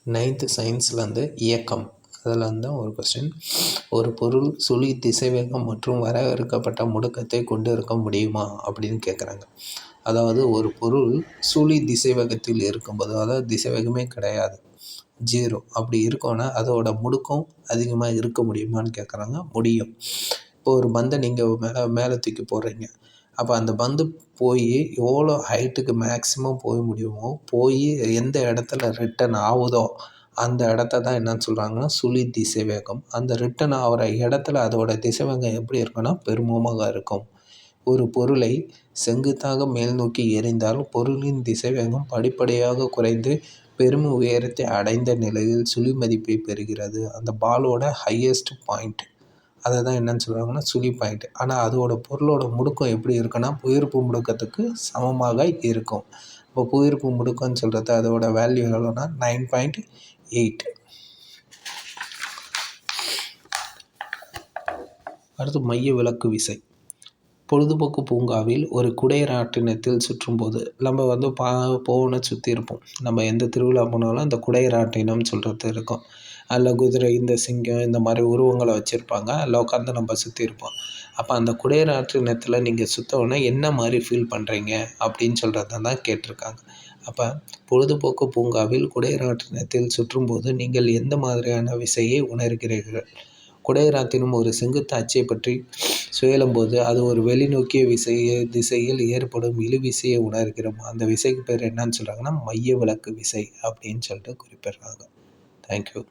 9th சயின்ஸ்லேருந்து இயக்கம் அதில் வந்து ஒரு கொஸ்டின். ஒரு பொருள் சுழி திசைவேகம் மற்றும் வரையறுக்கப்பட்ட முடுக்கத்தை கொண்டு இருக்க முடியுமா அப்படின்னு கேட்குறாங்க. அதாவது ஒரு பொருள் சுழி திசைவேகத்தில் இருக்கும்போது, அதாவது திசைவேகமே கிடையாது, 0 அப்படி இருக்கோன்னா அதோட முடுக்கம் அதிகமாக இருக்க முடியுமான்னு கேட்குறாங்க. முடியும். இப்போ ஒரு பந்தை நீங்கள் மேலே தூக்கி போடுறீங்க. அப்போ அந்த பந்து போய் எவ்வளோ ஹைட்டுக்கு மேக்ஸிமம் போக முடியுமோ போய் எந்த இடத்துல ரிட்டன் ஆகுதோ அந்த இடத்த தான் என்னன்னு சொல்கிறாங்கன்னா சுழி திசைவேகம். அந்த ரிட்டன் ஆகிற இடத்துல அதோட திசைவேகம் எப்படி இருக்குன்னா பெருமமாக இருக்கும். ஒரு பொருளை செங்குத்தாக மேல் நோக்கி எறிந்தால் பொருளின் திசைவேகம் படிப்படியாக குறைந்து பெரும் உயரத்தை அடைந்த நிலையில் சுழி மதிப்பை பெறுகிறது. அந்த பாலோட ஹையஸ்ட் பாயிண்ட் அதை தான் என்னன்னு சொல்கிறாங்கன்னா சுழி பாயிண்ட். ஆனால் அதோட பொருளோட முடுக்கம் எப்படி இருக்குன்னா புவியீர்ப்பு முடுக்கத்துக்கு சமமாக இருக்கும். இப்போ புவியீர்ப்பு முடுக்கம்னு சொல்கிறது அதோட வேல்யூ எவ்வளோன்னா 9.8. அடுத்து மைய விலக்கு விசை. பொழுதுபோக்கு பூங்காவில் ஒரு குடைராட்டினத்தில் சுற்றும்போது நம்ம வந்து போன சுற்றி இருப்போம். நம்ம எந்த திருவிழா போனாலும் அந்த குடைராட்டினம் சொல்கிறது இருக்கும். அதில் குதிரை, இந்த சிங்கம், இந்த மாதிரி உருவங்களை வச்சுருப்பாங்க. அதில் உட்காந்து நம்ம சுற்றி இருப்போம். அப்போ அந்த குடைராட்டினத்தில் நீங்கள் சுற்றவுடனே என்ன மாதிரி ஃபீல் பண்ணுறீங்க அப்படின்னு சொல்கிறத தான் கேட்டிருக்காங்க. அப்போ பொழுதுபோக்கு பூங்காவில் குடைராட்டினத்தில் சுற்றும்போது நீங்கள் எந்த மாதிரியான விசையை உணர்கிறீர்கள்? குடைராட்டினம் ஒரு செங்குத்து அச்சை பற்றி சுழலும்போது அது ஒரு வெளிநோக்கிய திசையில் ஏற்படும் இழுவிசையை உணர்கிறோம். அந்த விசைக்கு பேர் என்னன்னு சொல்கிறாங்கன்னா மைய விலக்கு விசை அப்படின்னு சொல்லிட்டு குறிப்பிடுறாங்க. தேங்க்யூ.